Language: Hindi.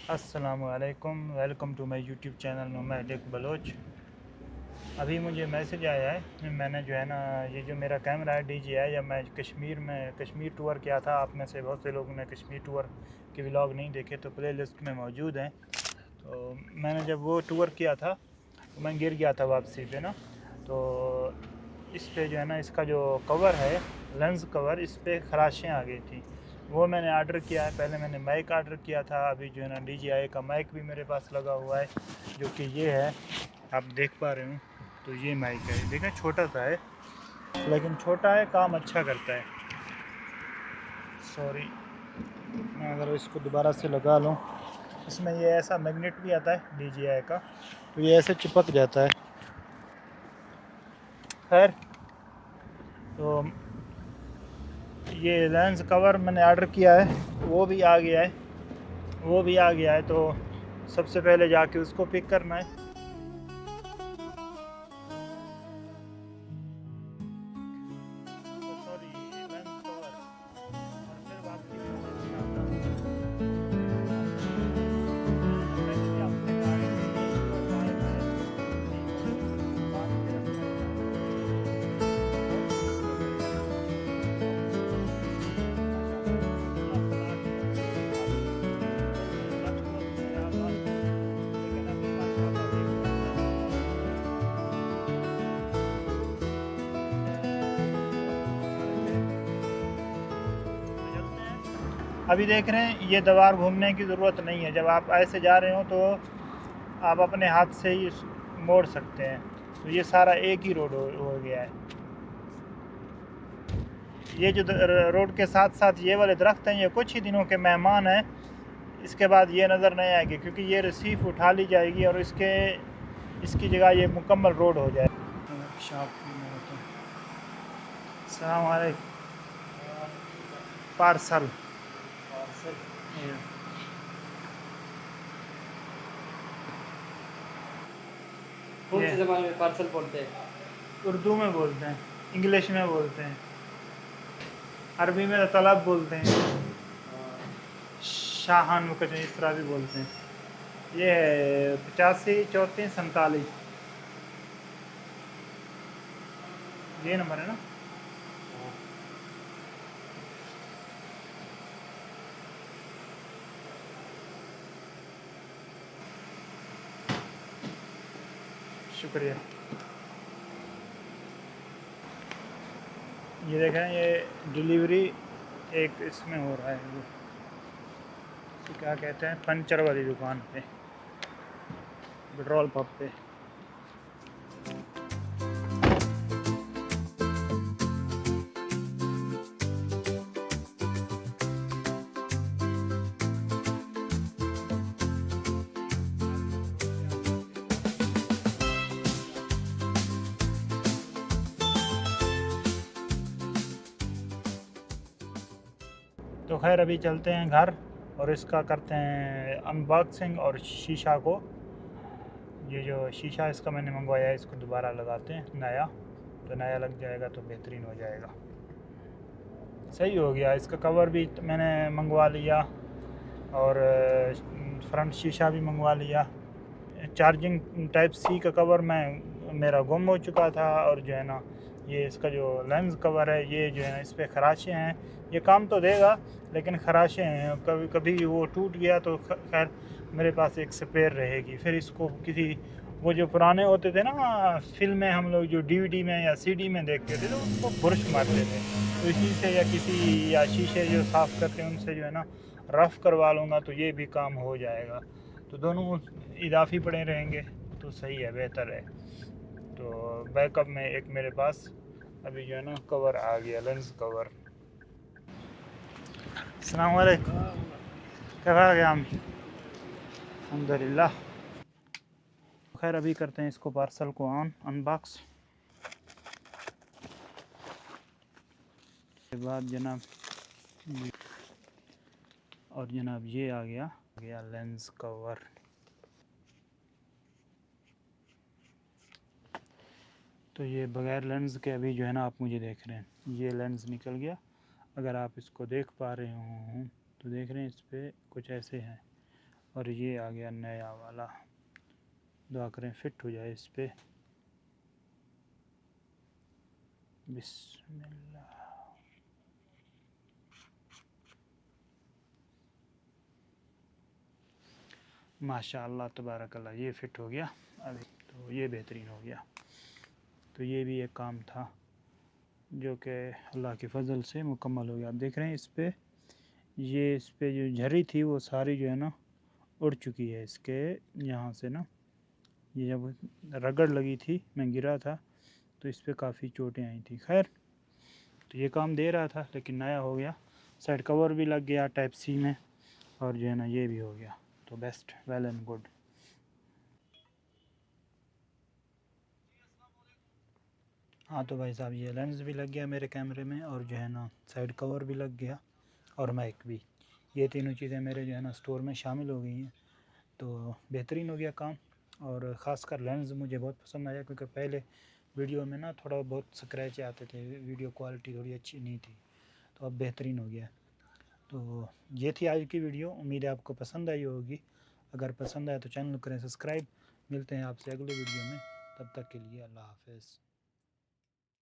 अस्सलामुअलैकुम, welcome to my YouTube channel nomadic Baloch. अभी मुझे मैसेज आया है, मैंने जो है ना ये जो मेरा कैमरा है DJI, जब मैं कश्मीर टूर किया था। आप में से बहुत से लोगों ने कश्मीर टूर के व्लॉग नहीं देखे तो प्ले लिस्ट में मौजूद हैं। तो मैंने जब वो टूर किया था तो मैं गिर गया था वापसी पे ना। तो इस पे जो है ना इसका जो कवर है, लेंस कवर, इस पे खराशें आ गई थी। वो मैंने ऑर्डर किया है। पहले मैंने माइक ऑर्डर किया था, अभी जो है ना DJI का माइक भी मेरे पास लगा हुआ है, जो कि ये है, आप देख पा रहे हो। तो ये माइक है, देखें छोटा सा है, लेकिन छोटा है, काम अच्छा करता है। सॉरी, मैं अगर इसको दोबारा से लगा लूँ, इसमें ये ऐसा मैग्नेट भी आता है DJI का, तो ये ऐसे चिपक जाता है। खैर, तो ये लेंस कवर मैंने ऑर्डर किया है, वो भी आ गया है। तो सबसे पहले जाके उसको पिक करना है। तो सॉरी, लेंस कवर, और फिर वापसी में मैं इंशाअल्लाह मैंने भी आपसे कहा है कि ये टूर जो है मैं नहीं करूँगा, दुकान पे रखना है। बहुत से लोग जो मेरे वीडियो देखते हैं वो माशाल्लाह अल्लाह सलाह दे आपको। वैसे वक्त वक्त है आप आते हैं, लेकिन अभी माशाल्लाह देख रहे हैं मैं सड़कें तो चलते हैं। अभी देख रहे हैं ये दीवार घूमने की ज़रूरत नहीं है, जब आप ऐसे जा रहे हो तो आप अपने हाथ से ही मोड़ सकते हैं। तो ये सारा एक ही रोड हो गया है। ये जो रोड के साथ साथ ये वाले दरख्त हैं, ये कुछ ही दिनों के मेहमान हैं। इसके बाद ये नज़र नहीं आएगी, क्योंकि ये रसीफ उठा ली जाएगी और इसकी जगह ये मुकम्मल रोड हो जाए। शॉप सलाम वालेकुम, पार्सल। कौन ये से ज़बान में पार्सल बोलते हैं? उर्दू में बोलते हैं, इंग्लिश में बोलते हैं, अरबी में तलब बोलते हैं, शाहान कुछ इस तरह भी बोलते हैं। ये है 85 34 47, ये नंबर है ना। शुक्रिया। ये देखें, ये डिलीवरी एक इसमें हो रहा है, वो क्या कहते हैं, पंचर वाली दुकान पे, पेट्रोल पंप पे। तो खैर अभी चलते हैं घर और इसका करते हैं अनबॉक्सिंग और शीशा को, ये जो शीशा इसका मैंने मंगवाया है इसको दोबारा लगाते हैं नया, तो नया लग जाएगा तो बेहतरीन हो जाएगा। सही हो गया। इसका कवर भी मैंने मंगवा लिया और फ्रंट शीशा भी मंगवा लिया। चार्जिंग टाइप सी का कवर मेरा गुम हो चुका था, और जो है ना ये इसका जो लेंस कवर है, ये जो है ना इस पर खराशें हैं। ये काम तो देगा लेकिन खराशें हैं, कभी कभी वो टूट गया तो खैर मेरे पास एक स्पेयर रहेगी। फिर इसको किसी, वो जो पुराने होते थे ना फिल्में, हम लोग जो DVD में या CD में देखते थे तो उनको बुरश मारते थे, तो इसी से या किसी या शीशे जो साफ़ करते हैं उनसे जो है ना रफ़ करवा लूँगा, तो ये भी काम हो जाएगा। तो दोनों इजाफी पड़े रहेंगे तो सही है, बेहतर है। तो बैकअप में एक मेरे पास अभी जो है ना कवर आ गया, लेंस कवर। अस्सलाम वालेकुम, क्या आ गया हम, अल्हम्दुलिल्लाह। खैर अभी करते हैं इसको पार्सल को अनबॉक्स के बाद जनाब, और जनाब ये आ गया लेंस कवर। तो ये बगैर लेंस के अभी जो है ना आप मुझे देख रहे हैं, ये लेंस निकल गया। अगर आप इसको देख पा रहे हो तो देख रहे हैं इस पर कुछ ऐसे हैं, और ये आ गया नया वाला। दुआ करें फिट हो जाए इस पे। बिस्मिल्लाह। माशाअल्लाह तबारकल्लाह, ये फिट हो गया अभी, तो ये बेहतरीन हो गया। तो ये भी एक काम था जो कि अल्लाह के फ़ज़ल से मुकम्मल हो गया। आप देख रहे हैं इस पे जो झरी थी वो सारी जो है ना उड़ चुकी है इसके यहाँ से ना। ये जब रगड़ लगी थी, मैं गिरा था तो इस पे काफ़ी चोटें आई थी। खैर, तो ये काम दे रहा था लेकिन नया हो गया। साइड कवर भी लग गया टाइप सी में, और जो है ना ये भी हो गया, तो बेस्ट, वेल एंड गुड। हाँ तो भाई साहब, ये लेंस भी लग गया मेरे कैमरे में, और जो है ना साइड कवर भी लग गया, और माइक भी। ये तीनों चीज़ें मेरे जो है ना स्टोर में शामिल हो गई हैं, तो बेहतरीन हो गया काम। और ख़ासकर लेंस मुझे बहुत पसंद आया, क्योंकि पहले वीडियो में ना थोड़ा बहुत स्क्रैच आते थे, वीडियो क्वालिटी थोड़ी अच्छी नहीं थी, तो अब बेहतरीन हो गया। तो ये थी आज की वीडियो, उम्मीद है आपको पसंद आई होगी। अगर पसंद आए तो चैनल करें सब्सक्राइब। मिलते हैं आपसे अगले वीडियो में, तब तक के लिए अल्लाह हाफ़िज़।